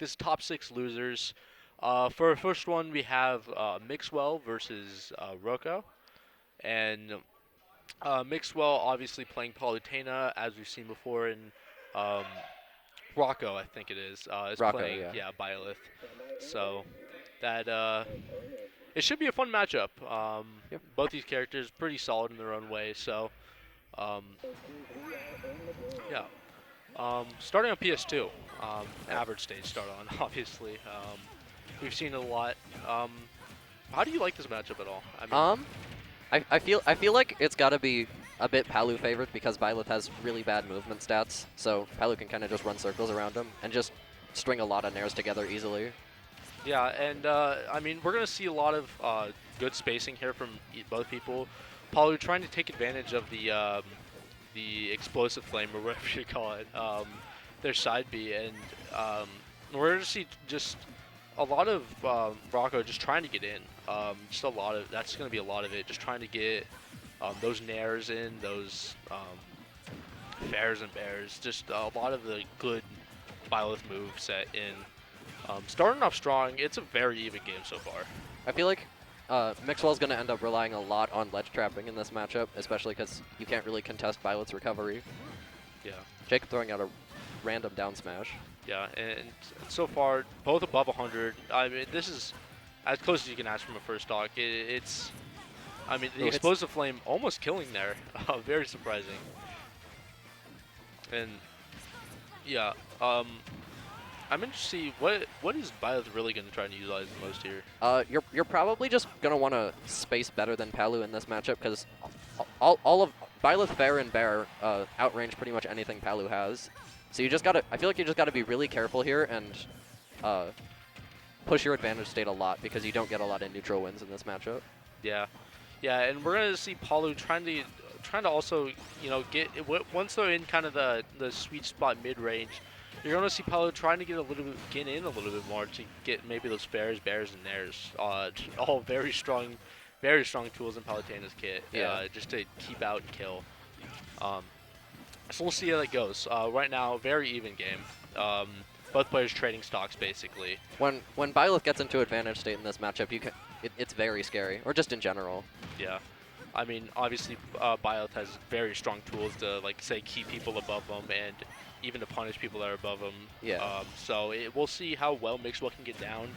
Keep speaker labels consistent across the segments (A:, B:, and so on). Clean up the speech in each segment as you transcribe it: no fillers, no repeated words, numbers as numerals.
A: this top 6 losers. For our first one, we have Mixwell versus Rocco. And Mixwell obviously playing Palutena, as we've seen before in um, Rocco, I think it is
B: Rocco,
A: playing,
B: yeah.
A: yeah, Byleth. So that it should be a fun matchup.
B: Yep.
A: Both these characters pretty solid in their own way. So um, yeah. Starting on PS2, average stage start on, obviously. We've seen it a lot. Um, how do you like this matchup at all? I mean,
B: Um, I feel like it's got to be a bit Palu favored because Byleth has really bad movement stats, so Palu can kind of just run circles around him and just string a lot of nairs together easily.
A: yeah, and I mean, we're gonna see a lot of good spacing here from both people. Palu trying to take advantage of the explosive flame or whatever you call it, their side B, and we're gonna see just a lot of Rocco just trying to get in. Just a lot of that's gonna be a lot of it, just trying to get those nairs in, those fairs and bears, just a lot of the good Byleth move set in. Starting off strong, it's a very even game so far.
B: I feel like Mixwell's going to end up relying a lot on ledge trapping in this matchup, especially because you can't really contest Byleth's recovery.
A: Yeah.
B: Jacob throwing out a random down smash.
A: Yeah, and so far, both above 100. I mean, this is as close as you can ask from a first stock. It's, I mean, the
B: Ooh,
A: explosive flame almost killing there. Very surprising. And yeah, I'm interested to see what is Byleth really going to try and utilize the most here.
B: You're probably just gonna want to space better than Palu in this matchup because all of Byleth, Fair, and Bear outrange pretty much anything Palu has. So you just gotta. I feel like you just gotta be really careful here and push your advantage state a lot because you don't get a lot of neutral wins in this matchup.
A: Yeah, yeah, and we're gonna see Palu trying to also get once they're in kind of the sweet spot mid range. You're gonna see Palu trying to get in a little bit more to get maybe those fairs, bears, and theirs. All very strong tools in Palutena's kit.
B: Yeah.
A: Just to keep out and kill. Um, so we'll see how that goes. Right now, very even game. Both players trading stocks basically.
B: When Byleth gets into advantage state in this matchup, it's very scary, or just in general.
A: Yeah. I mean, obviously, Byleth has very strong tools to, like, say, keep people above them and even to punish people that are above them.
B: Yeah.
A: So we'll see how well Mixwell can get down.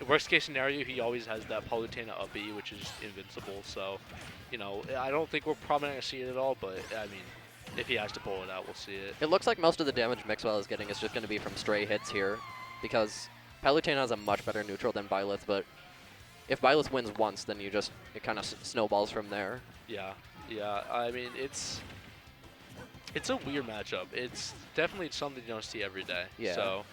A: Worst case scenario, he always has that Palutena up B, which is invincible. So, I don't think we're probably not going to see it at all, but, I mean, if he has to pull it out, we'll see it.
B: It looks like most of the damage Mixwell is getting is just going to be from stray hits here, because Palutena has a much better neutral than Byleth, but if Byleth wins once, then it kind of snowballs from there.
A: Yeah, yeah. I mean, it's a weird matchup. It's definitely something you don't see every day.
B: Yeah.
A: So,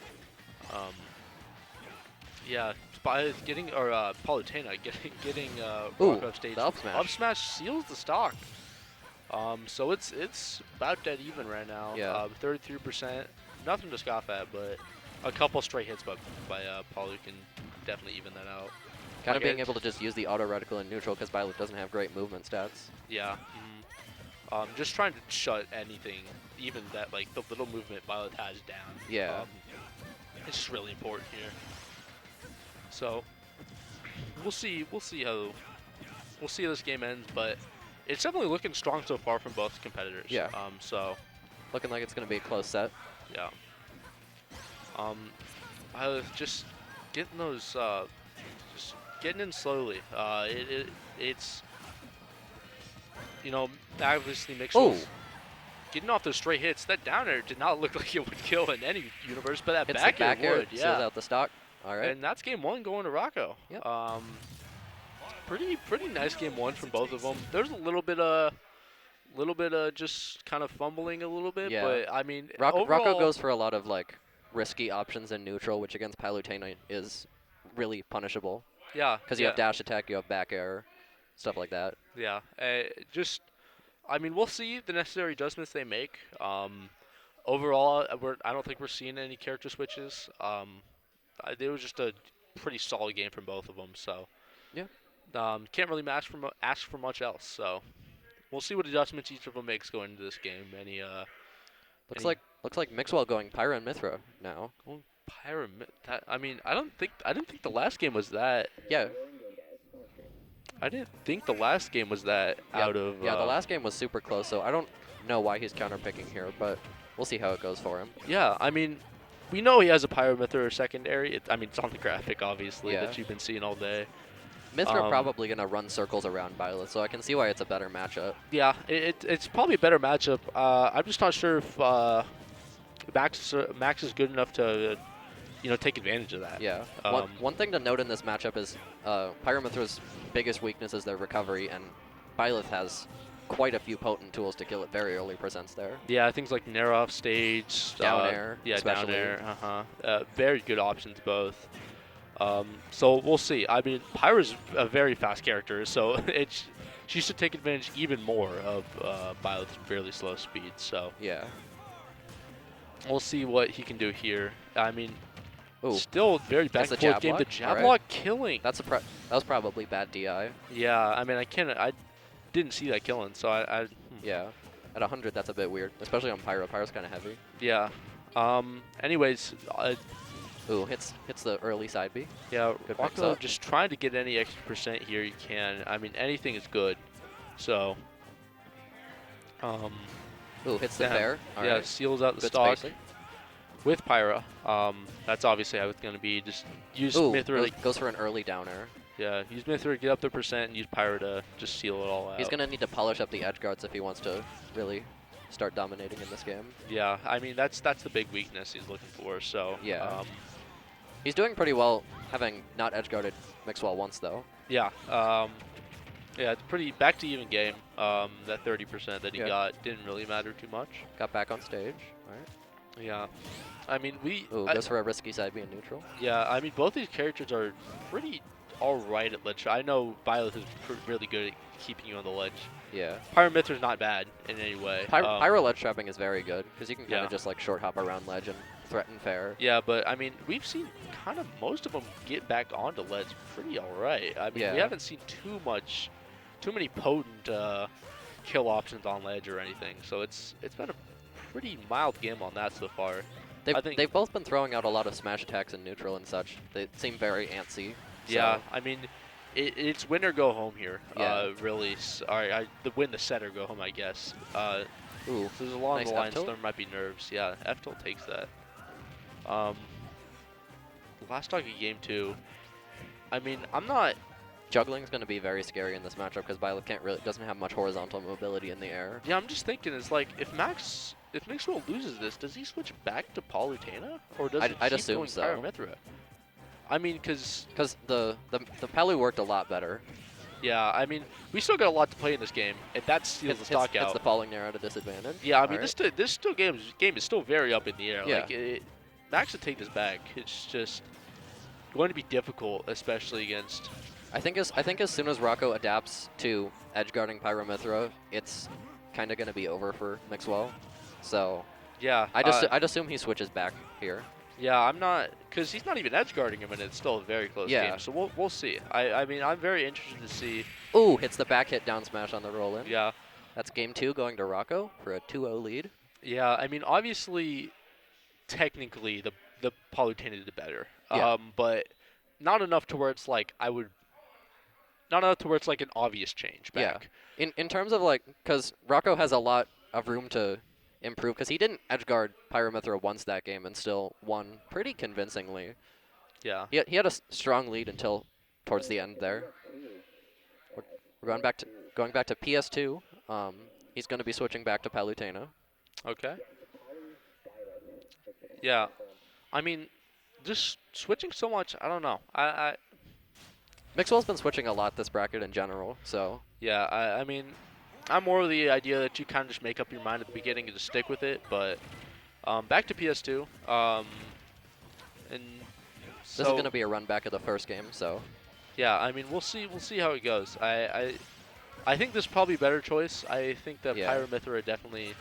A: yeah, by getting or Palutena getting Rocco up stage.
B: The up smash.
A: Up smash seals the stock. So it's about dead even right now.
B: Yeah.
A: 33%. Nothing to scoff at, but a couple straight hits by Palu can definitely even that out.
B: Kind of being able to just use the auto reticle in neutral because Byleth doesn't have great movement stats.
A: Yeah. Just trying to shut anything, even that like the little movement Byleth has down.
B: Yeah.
A: It's just really important here. So we'll see how this game ends, but it's definitely looking strong so far from both competitors.
B: Yeah.
A: So
B: looking like it's going to be a close set.
A: yeah. I was just getting those, just getting in slowly. It's obviously Mixwell's getting off those straight hits. That down air did not look like it would kill in any universe, but that back air would.
B: Seals
A: Yeah.
B: out the stock. All right.
A: And that's game one going to Rocco.
B: Yep.
A: Pretty nice game one from both of them. There's a little bit of just kind of fumbling a little bit,
B: Yeah.
A: but I mean,
B: Rocco
A: overall,
B: goes for a lot of like risky options in neutral, which against Palutena is really punishable.
A: Yeah.
B: Because you have dash attack, you have back air, stuff like that.
A: Yeah. I mean, we'll see the necessary adjustments they make. Overall, I don't think we're seeing any character switches. It was just a pretty solid game from both of them. So
B: yeah.
A: Can't really ask for much else. So we'll see what adjustments each of them makes going into this game.
B: Looks like Mixwell going Pyra and Mithra now.
A: Well, Pyramid. I mean, I didn't think the last game was that.
B: Yeah.
A: I didn't think the last game was that out of.
B: Yeah, the last game was super close, so I don't know why he's counterpicking here, but we'll see how it goes for him.
A: Yeah, I mean, we know he has a Pyramithra secondary. I mean, it's on the graphic, obviously,
B: Yeah.
A: that you've been seeing all day.
B: Mithra probably going to run circles around Byleth, so I can see why it's a better matchup.
A: Yeah, it's probably a better matchup. I'm just not sure if Max is good enough to, take advantage of that.
B: Yeah. One thing to note in this matchup is Pyramithra's biggest weakness is their recovery, and Byleth has quite a few potent tools to kill at very early percents there.
A: Yeah, things like Nair off stage.
B: Down air.
A: Yeah,
B: especially.
A: down air. Very good options both. So we'll see. I mean, Pyra's a very fast character, so she should take advantage even more of Byleth's fairly slow speed. So
B: yeah,
A: we'll see what he can do here. I mean,
B: ooh.
A: Still very back and forth game. The jab block killing.
B: That was probably bad DI.
A: Yeah, I mean, I didn't see that killing, so
B: Yeah, at 100 that's a bit weird, especially on Pyra. Pyra's kind of heavy.
A: Yeah. Anyways.
B: Ooh, hits the early side B.
A: Yeah,
B: good
A: Rocco just trying to get any extra percent here you can. I mean, anything is good. So.
B: Ooh, hits the fair.
A: Yeah, seals out the
B: good
A: stock
B: spacing.
A: with Pyra. That's obviously how it's going to be. Just use Mithra.
B: Goes for an early down air.
A: Yeah, use Mithra to get up the percent and use Pyra to just seal it all out.
B: He's going to need to polish up the edge guards if he wants to really start dominating in this game.
A: Yeah, I mean, that's the big weakness he's looking for. So
B: yeah. He's doing pretty well having not edge guarded Mixwell once though.
A: Yeah. Yeah, it's pretty back to even game. That 30% that he got didn't really matter too much.
B: Got back on stage. All right.
A: Yeah. I mean,
B: goes for a risky side being neutral.
A: Yeah, I mean, both these characters are pretty all right at ledge. I know Byleth is really good at keeping you on the ledge.
B: Yeah.
A: Pyramithra's not bad in any way.
B: Pyro ledge trapping is very good because you can kind of just like short hop around ledge and threaten fair.
A: Yeah, but I mean, we've seen kind of most of them get back onto ledge pretty all right. I mean, we haven't seen too many potent kill options on ledge or anything. So it's been a pretty mild game on that so far.
B: They've both been throwing out a lot of smash attacks in neutral and such. They seem very antsy.
A: Yeah, I mean, it's win or go home here.
B: Yeah.
A: Really. Win the set or go home, I guess.
B: Ooh,
A: so there's along
B: nice
A: the lines there might be nerves. Yeah, F-tilt takes that. Last talk of game 2. I mean, I'm not.
B: Juggling's going to be very scary in this matchup because Byleth doesn't have much horizontal mobility in the air.
A: Yeah, I'm just thinking, it's like if Mixwell loses this, does he switch back to Palutena or does he keep going Pyramithra? I mean, because
B: the Palu worked a lot better.
A: Yeah, I mean, we still got a lot to play in this game, and that steals the stock out.
B: It's the falling Nair at a disadvantage.
A: Yeah, I mean, this game is still very up in the air.
B: Yeah.
A: Like, Max would take this back. It's just going to be difficult, especially against.
B: I think as soon as Rocco adapts to edge guarding Pyramithra, it's kind of going to be over for Mixwell. So
A: yeah,
B: I'd assume he switches back here.
A: Yeah, I'm not, because he's not even edge guarding him, and it's still a very close game. So we'll see. I mean, I'm very interested to see.
B: Ooh, hits the back hit down smash on the roll in.
A: Yeah.
B: That's game 2 going to Rocco for a 2-0 lead.
A: Yeah, I mean, obviously, technically, the Palutena did better.
B: Yeah.
A: But not enough to where it's like not enough to where it's like an obvious change back.
B: Yeah. In terms of like, because Rocco has a lot of room to improve, because he didn't edge guard Pyramithra once that game and still won pretty convincingly.
A: Yeah.
B: He had a strong lead until towards the end there. We're going back to PS2. He's going to be switching back to Palutena.
A: Okay. Yeah. I mean, just switching so much, I don't know.
B: Mixwell's been switching a lot this bracket in general, so.
A: Yeah, I mean, I'm more of the idea that you kind of just make up your mind at the beginning and just stick with it, but back to PS2. And
B: this is going to be a run back of the first game, so.
A: Yeah, I mean, we'll see how it goes. I think this is probably a better choice. I think that Pyramithra definitely.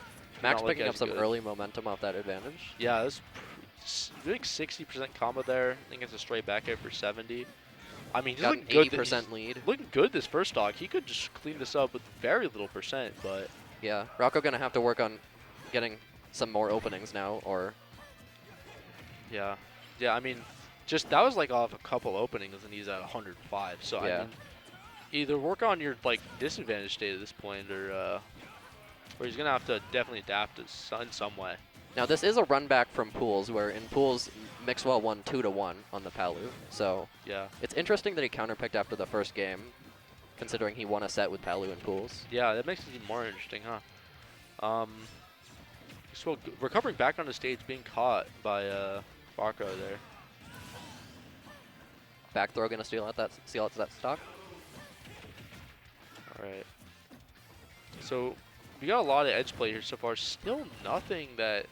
B: Max picking up some early momentum off that advantage.
A: Yeah, that's doing 60% combo there. I think it's a straight back air for 70. I mean, he's
B: got
A: looking good.
B: 80% lead.
A: Looking good this first stock. He could just clean this up with very little percent, but.
B: Yeah, Rocco gonna have to work on getting some more openings now, or.
A: Yeah. Yeah, I mean, just that was like off a couple openings, and he's at 105. So I
B: Yeah.
A: mean, either work on your like disadvantage state at this point, or he's gonna have to definitely adapt in some way.
B: Now this is a run back from pools, where in pools Mixwell won 2-1 on the Palu. So
A: Yeah.
B: it's interesting that he counterpicked after the first game, considering he won a set with Palu in pools.
A: Yeah, that makes it even more interesting, huh? So recovering back on the stage, being caught by Rocco there.
B: Back throw gonna steal out that stock.
A: All right. So we got a lot of edge play here so far. Still nothing that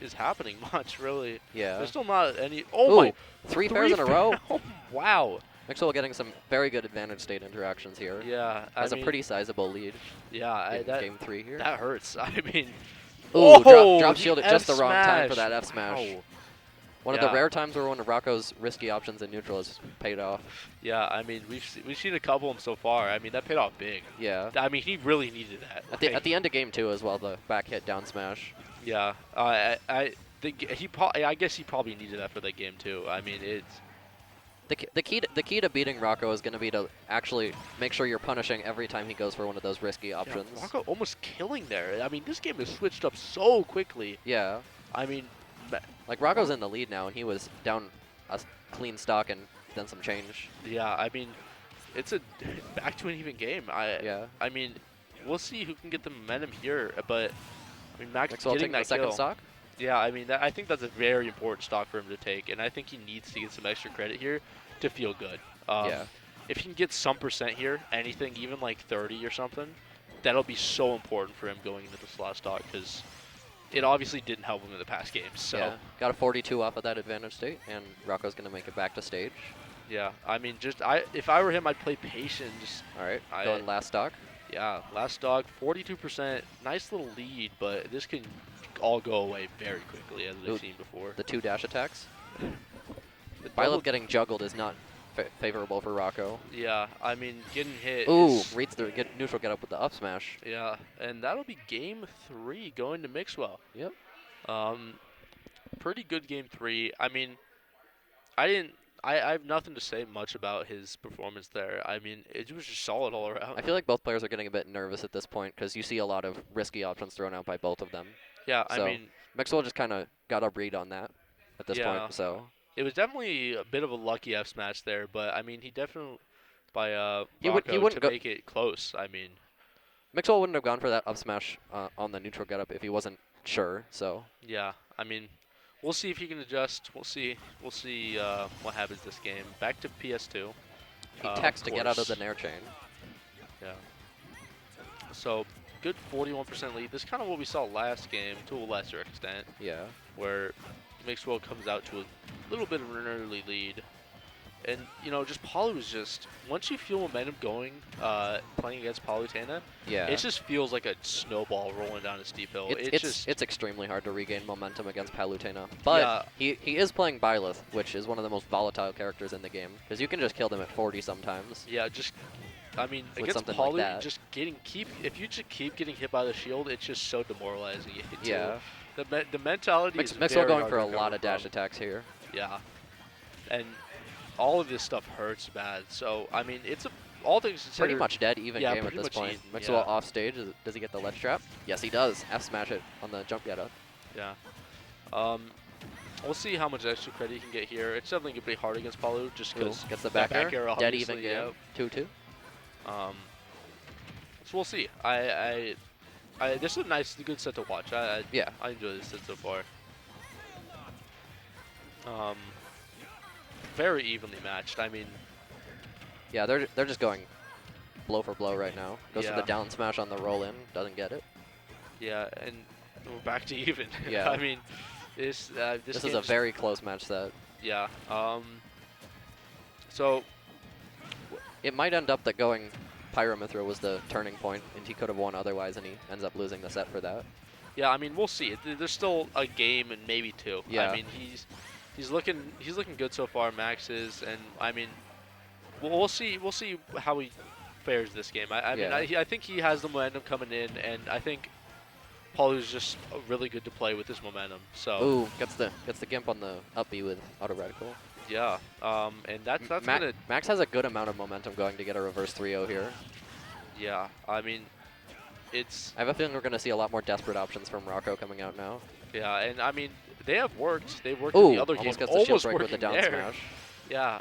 A: is happening much, really.
B: Yeah.
A: There's still not any. Oh my!
B: Three pairs in a row.
A: Oh, wow.
B: Mixwell getting some very good advantage state interactions here.
A: Yeah.
B: Has a pretty sizable lead.
A: Yeah.
B: In game 3 here.
A: That hurts. I mean.
B: Ooh,
A: oh,
B: drop shield at just the wrong time for that F smash.
A: Wow.
B: One of the rare times where one of Rocco's risky options in neutral has paid off.
A: Yeah, I mean, we've seen a couple of them so far. I mean, that paid off big.
B: Yeah.
A: I mean, he really needed that.
B: At the end of game 2 as well, the back hit down smash.
A: Yeah, I guess he probably needed that for that game too. I mean, it's
B: the key to beating Rocco is going to be to actually make sure you're punishing every time he goes for one of those risky options.
A: Yeah, Rocco almost killing there. I mean, this game has switched up so quickly.
B: Yeah.
A: I mean,
B: like Rocco's in the lead now, and he was down a clean stock and then some change.
A: Yeah, I mean, it's a back to an even game. I mean, we'll see who can get the momentum here, but I mean, Max getting that
B: the second
A: kill.
B: stock.
A: Yeah, I mean, I think that's a very important stock for him to take, and I think he needs to get some extra credit here to feel good.
B: Yeah.
A: If he can get some percent here, anything, even like 30 or something, that'll be so important for him going into this last stock, because it obviously didn't help him in the past games. So
B: Yeah. Got a 42 off of that advantage state, and Rocco's going to make it back to stage.
A: yeah, I mean, if I were him, I'd play patient.
B: All right, going last stock.
A: Yeah, last stock, 42%, nice little lead, but this can all go away very quickly, as we've seen before.
B: The 2 dash attacks.
A: Byleth
B: getting juggled is not favorable for Rocco.
A: Yeah, I mean, getting hit.
B: Ooh, reads the neutral get up with the up smash.
A: Yeah, and that'll be game 3 going to Mixwell.
B: Yep.
A: Pretty good game 3. I mean, I have nothing to say much about his performance there. I mean, it was just solid all around.
B: I feel like both players are getting a bit nervous at this point because you see a lot of risky options thrown out by both of them.
A: Yeah,
B: so
A: I mean,
B: Mixwell just kind of got a read on that at this point. So
A: it was definitely a bit of a lucky F smash there, but I mean, he definitely by
B: he
A: Rocco
B: wouldn't
A: to make it close. I mean,
B: Mixwell wouldn't have gone for that up smash on the neutral getup if he wasn't sure. So
A: yeah, I mean, we'll see if he can adjust. We'll see what happens this game. Back to PS2.
B: He techs to get out of the nair chain.
A: Yeah. So good 41% lead. This is kind of what we saw last game to a lesser extent.
B: Yeah.
A: Where Mixwell comes out to a little bit of an early lead. And, you know, just Palu is just, once you feel momentum going, playing against Palutena, it just feels like a snowball rolling down a steep hill.
B: It's extremely hard to regain momentum against Palutena. But he is playing Byleth, which is one of the most volatile characters in the game, because you can just kill them at 40 sometimes.
A: Yeah, I mean, against Palu, if you just keep getting hit by the shield, it's just so demoralizing.
B: Yeah.
A: The mentality is
B: Mixwell going for a lot of dash attacks here.
A: Yeah. And all of this stuff hurts bad. So, I mean, all things considered,
B: pretty much dead even game at this point. Mixwell off stage. Does he get the ledge trap? Yes, he does. F smash it on the jump get up.
A: Yeah. We'll see how much extra credit he can get here. It's definitely going to be hard against Palu just because
B: gets the back air. Dead even game. 2-2.
A: So we'll see. This is a good set to watch. I enjoy this set so far. Very evenly matched. I mean,
B: yeah, they're just going blow for blow right now. Goes for the down smash on the roll in, doesn't get it.
A: Yeah, and we're back to even.
B: Yeah.
A: I mean, this
B: is a very close match set.
A: Yeah. So
B: it might end up that going Pyramithra was the turning point, and he could have won otherwise, and he ends up losing the set for that.
A: Yeah, I mean, we'll see. There's still a game and maybe 2.
B: Yeah.
A: I mean, he's looking good so far. Max is, and I mean, we'll see how he fares this game. I mean, I think he has the momentum coming in, and I think Palu's just really good to play with his momentum. So
B: Ooh, gets the gimp on the up B with auto reticle.
A: yeah, and that's gonna
B: Max has a good amount of momentum going to get a reverse 3-0 here.
A: yeah. I mean, it's
B: I have a feeling we're going to see a lot more desperate options from Rocco coming out now.
A: yeah, and I mean they have worked. They've worked
B: Ooh,
A: in the other game.
B: almost gets the shield break with the
A: working
B: down
A: there.
B: smash.
A: Yeah,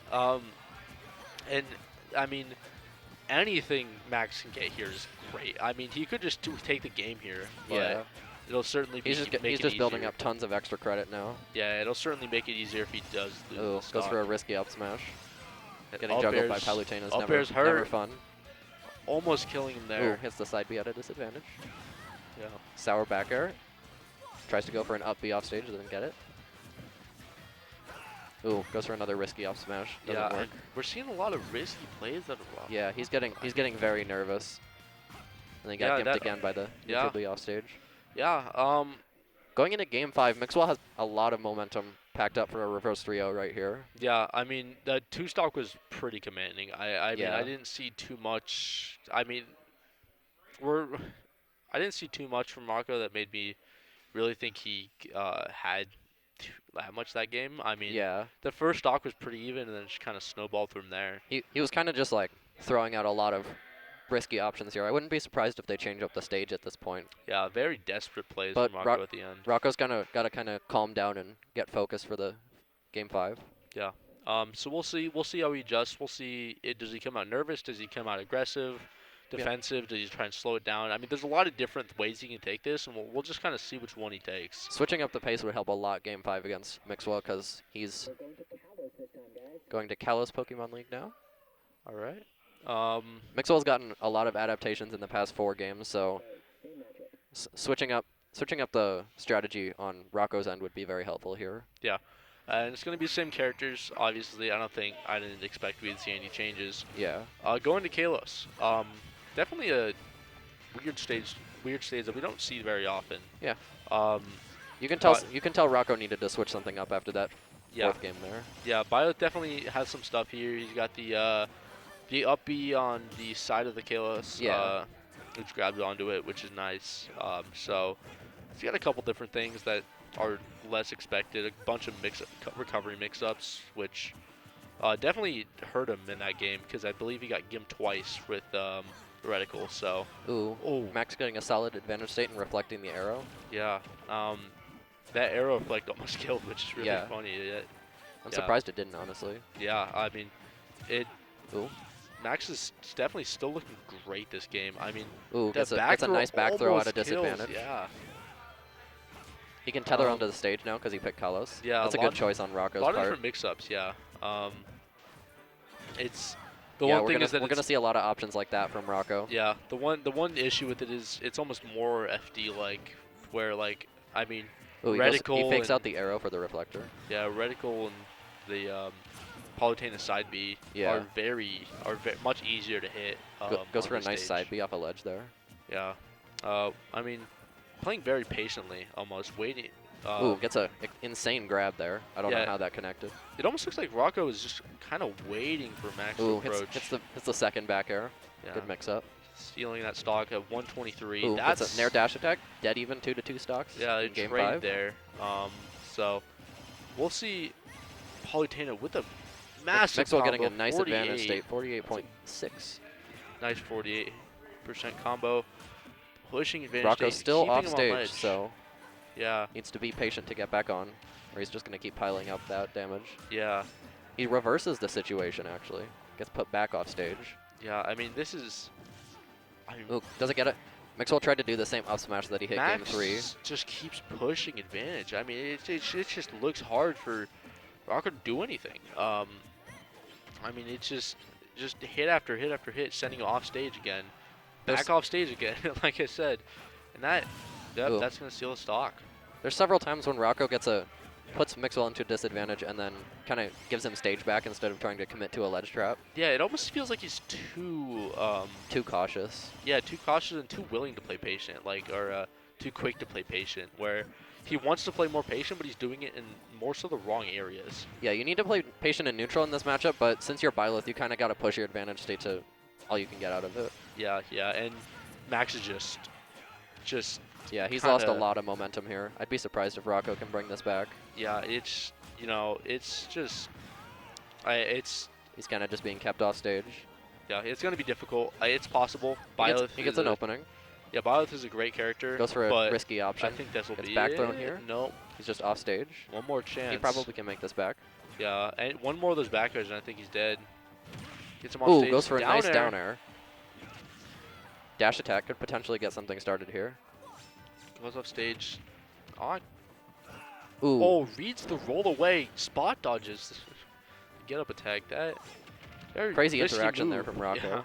A: and I mean anything Max can get here is great. I mean he could just take the game here. But
B: Yeah.
A: it'll certainly be
B: He's just building up tons of extra credit now.
A: Yeah, it'll certainly make it easier if he does lose
B: Ooh,
A: the stock.
B: goes for a risky up smash. Getting
A: Up
B: juggled by
A: airs-
B: Palutena is
A: up
B: never
A: airs hurt.
B: never fun.
A: Almost killing him
B: Ooh,
A: there.
B: hits the side B at a disadvantage.
A: Yeah.
B: Sour back air. Tries to go for an up B off stage, doesn't get it. Ooh, goes for another risky up smash. Doesn't
A: Yeah,
B: work.
A: and we're seeing a lot of risky plays out of Rocco.
B: Yeah, he's getting very nervous. And they
A: Yeah,
B: got gimped
A: that-
B: again by the
A: yeah.
B: neutral B off stage.
A: Yeah,
B: Going into game 5, Mixwell has a lot of momentum packed up for a reverse 3-0 right here.
A: yeah. I mean, the 2-stock was pretty commanding. I mean,
B: Yeah.
A: I didn't see too much. I mean, I didn't see too much from Rocco that made me really think he had that much that game. I mean,
B: Yeah.
A: the first stock was pretty even, and then it just kind of snowballed from there.
B: He was kind of just like throwing out a lot of risky options here. I wouldn't be surprised if they change up the stage at this point.
A: Yeah, very desperate plays
B: But
A: from Rocco at the end.
B: Rocco's got to kind of calm down and get focused for the game 5.
A: Yeah. So we'll see. We'll see how he adjusts. We'll see. Does he come out nervous? Does he come out aggressive, defensive? Does he try and slow it down? I mean, there's a lot of different ways he can take this, and we'll just kind of see which one he takes.
B: Switching up the pace would help a lot game 5 against Mixwell because he's going to Kalos Pokemon League now.
A: All right.
B: Mixwell's gotten a lot of adaptations in the past 4 games, so switching up the strategy on Rocco's end would be very helpful here.
A: Yeah. And it's going to be the same characters, obviously. I didn't expect we would see any changes.
B: Yeah.
A: Going to Kalos. Definitely a weird stage that we don't see very often.
B: Yeah. You can
A: but-
B: tell Rocco needed to switch something up after that
A: Yeah.
B: 4th game there.
A: Yeah, Byleth definitely has some stuff here. He's got the up B on the side of the Kalos,
B: Yeah.
A: which grabs onto it, which is nice. So he's got a couple different things that are less expected. A bunch of recovery mix-ups, which definitely hurt him in that game because I believe he got gimped twice with reticle. So
B: Ooh. Max getting a solid advantage state and reflecting the arrow.
A: yeah, that arrow effect almost killed, which is really
B: Yeah.
A: funny.
B: I'm
A: Yeah.
B: surprised it didn't, honestly.
A: Yeah, I mean,
B: Ooh.
A: Max is definitely still looking great this game. I mean,
B: Ooh,
A: the
B: gets a
A: back
B: nice back throw at
A: almost
B: a disadvantage.
A: kills, yeah.
B: He can tether onto the stage now because he picked Kalos.
A: Yeah,
B: That's a good choice on
A: A
B: Rocco's
A: lot of
B: part.
A: different mix-ups, yeah. It's the
B: Yeah,
A: one
B: we're
A: thing
B: gonna
A: is that
B: we're gonna
A: it's-
B: see a lot of options like that from Rocco.
A: yeah, the one issue with it is it's almost more FD like, where like I mean,
B: Ooh, he
A: reticle
B: fakes
A: and-
B: out the arrow for the reflector.
A: yeah, reticle and the Palutena side B
B: Yeah.
A: are very much easier to hit.
B: Goes
A: on
B: for a
A: this
B: nice
A: stage.
B: side B off a ledge there.
A: Yeah, I mean, playing very patiently, almost waiting.
B: Ooh, gets a insane grab there. I don't know
A: yeah.
B: how that connected.
A: It almost looks like Rocco is just kind of waiting for Max
B: Ooh,
A: to approach.
B: hits the second back air.
A: Yeah.
B: Good mix up.
A: Stealing that stock at 123.
B: Ooh,
A: That's
B: gets a nair dash attack. Dead even 2-2 stocks.
A: yeah, they
B: in game
A: trade
B: 5.
A: there. So we'll see Palutena with a massive
B: Mixwell
A: combo,
B: getting a nice
A: 48.
B: advantage state. 48.6.
A: Nice 48% combo. Pushing advantage
B: Rocco's
A: state,
B: still
A: keeping
B: off
A: him on
B: stage,
A: ledge.
B: so
A: Yeah,
B: needs to be patient to get back on, or he's just gonna keep piling up that damage.
A: yeah,
B: He reverses the situation actually. Gets put back off stage.
A: yeah. I mean, this is. I mean,
B: Ooh, doesn't get it. Mixwell tried to do the same up smash that he hit
A: Max
B: game 3.
A: just keeps pushing advantage. I mean, it just looks hard for Rocco to do anything. I mean, it's just hit after hit after hit, sending him off stage again, back off stage again, like I said, and
B: Ooh.
A: that's gonna seal the stock.
B: There's several times when Rocco puts Mixwell into a disadvantage and then kind of gives him stage back instead of trying to commit to a ledge trap.
A: Yeah, it almost feels like he's too
B: Too cautious.
A: yeah, too cautious and too willing to play patient, or too quick to play patient, where he wants to play more patient, but he's doing it in more so the wrong areas.
B: Yeah, you need to play patient and neutral in this matchup, but since you're Byleth, you kind of got to push your advantage state to all you can get out of it.
A: Yeah, and Max is just
B: Yeah, he's lost a
A: kinda-
B: lot of momentum here. I'd be surprised if Rocco can bring this back.
A: Yeah, it's it's just, it's
B: He's kind of just being kept off stage.
A: yeah, it's gonna be difficult. It's possible.
B: He gets an opening.
A: Yeah, Byleth is a great character.
B: Goes for a
A: but
B: risky option.
A: I think this will
B: Gets
A: be
B: back
A: it.
B: thrown here.
A: Nope.
B: He's just off stage.
A: One more chance.
B: He probably can make this back.
A: Yeah, and one more of those back airs, and I think he's dead. Gets him off
B: Ooh,
A: stage.
B: goes for a
A: down
B: nice
A: air.
B: down air. Dash attack could potentially get something started here.
A: Goes off stage. Oh,
B: Ooh.
A: oh, reads the roll away. Spot dodges. Get up attack. That very
B: Crazy
A: risky
B: interaction there
A: move.
B: from Rocco.
A: Yeah.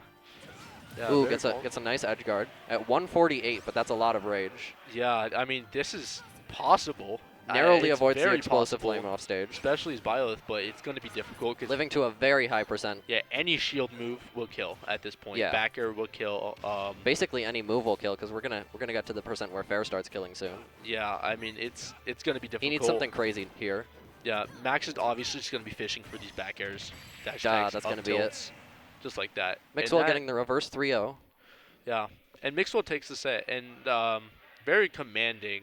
A: Yeah,
B: Ooh,
A: very
B: gets a nice edge guard at 148, but that's a lot of rage.
A: Yeah, I mean, this is possible.
B: Narrowly
A: It's
B: avoids the
A: very
B: explosive
A: possible,
B: flame off stage.
A: especially as Byleth, but it's going to be difficult because
B: Living to a very high percent.
A: yeah, any shield move will kill at this point.
B: Yeah.
A: Backer will kill.
B: Basically any move will kill because we're gonna get to the percent where Fair starts killing soon.
A: Yeah, I mean, it's going to be difficult.
B: He needs something crazy here.
A: Yeah, Max is obviously just going to be fishing for these back airs. Dash
B: Ah,
A: attacks,
B: that's
A: up
B: gonna be it.
A: tilts, just like that. And
B: Mixwell
A: that-
B: getting the reverse 3-0.
A: Yeah, and Mixwell takes the set, and very commanding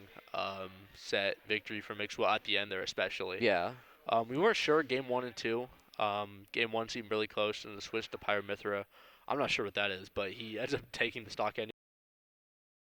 A: set victory for Mixwell at the end there, especially.
B: Yeah.
A: We weren't sure game 1 and 2. Game 1 seemed really close, and the switch to Pyramithra. I'm not sure what that is, but he ends up taking the stock anyway.